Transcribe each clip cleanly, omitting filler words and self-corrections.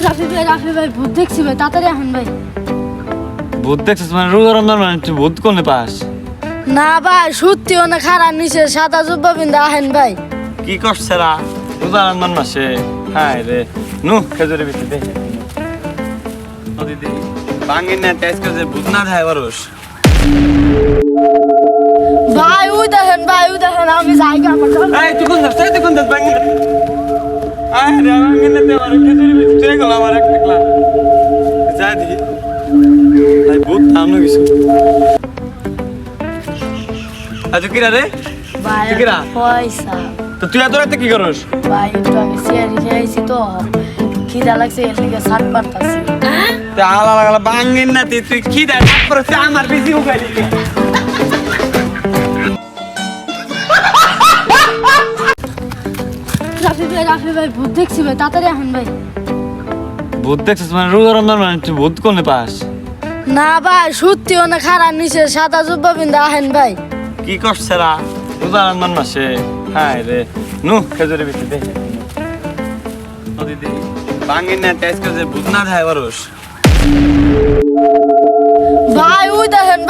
রাফি ভাই ভূত দেখছি ভাই, তাড়াতাড়ি আসেন ভাই। ভূত দেখছিস মানে রোজা রমজান মানে তুই ভূত কোনে পাস? না ভাই, সত্যি অনেক খারাপ নিচে সাদা জুব্বা বিন্দা আহেন ভাই। কি করছে রা রোজা রমজান মাসে? হায় রে নু খেজুরে বেশি দে নদী দে বাঙ্গিন না তেজ করে ভূত না দেয় বরস। ভাই ওই দেখেন আমি জায়গা আমার এই তুই কোন দাস বাঙ্গিন আয় রে বাঙ্গিন না তে আমার খেজুরে বেশি তুই গলা আমার একলা যা দি ভাই ভূত নাম কিছু আজ কি রে ভাই ঠিক না? পয়সা তো তুই এত রাতে কি করস? ভাই একটু আমি সিয়ারি খেয়েছি তো খিদা লাগছে এর লিগে শাক পারতাছি। তে আলা লাগলা বাঙ্গিন না তুই কি দেয় তারপরে তুই আমার বেশি উগাইলি রাফি ভাই ভূত দেখছি ভাই, তাড়াতাড়ি আসেন ভাই। ভূত দেখছিস মানে রোজা রমজান মানে তুই ভূত কোনে পাস? না ভাই, সত্যি অনেক খারাপ নিচে সাদা জুব্বা বিন্দা আহেন ভাই। কি করছে রা রোজা রমজান মাসে? হায় রে নু খেজুরে বেশি দে নদী দে বাঙ্গিন না তেজ করে ভূত না দেয় বরস। ভাই ওই দেখেন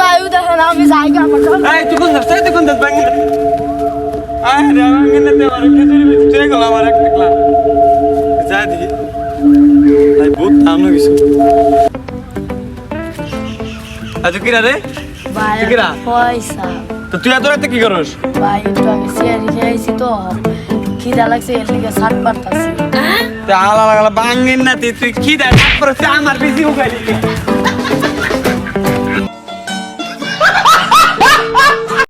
আমি জায়গা আমার এই তুই কোন দাস বাঙ্গিন আয় রে বাঙ্গিন না তে আমার খেজুরে বেশি তুই গলা আমার একলা যা দি ভাই ভূত নাম কিছু আজ কি রে ভাই ঠিক না? পয়সা তো তুই এত রাতে কি করস? ভাই একটু আমি সিয়ারি খেয়েছি তো খিদা লাগছে এর লিগে শাক পারতাছি। তে আলা লাগলা বাঙ্গিন না তুই কি দেয় তারপরে তুই আমার বেশি উগাইলি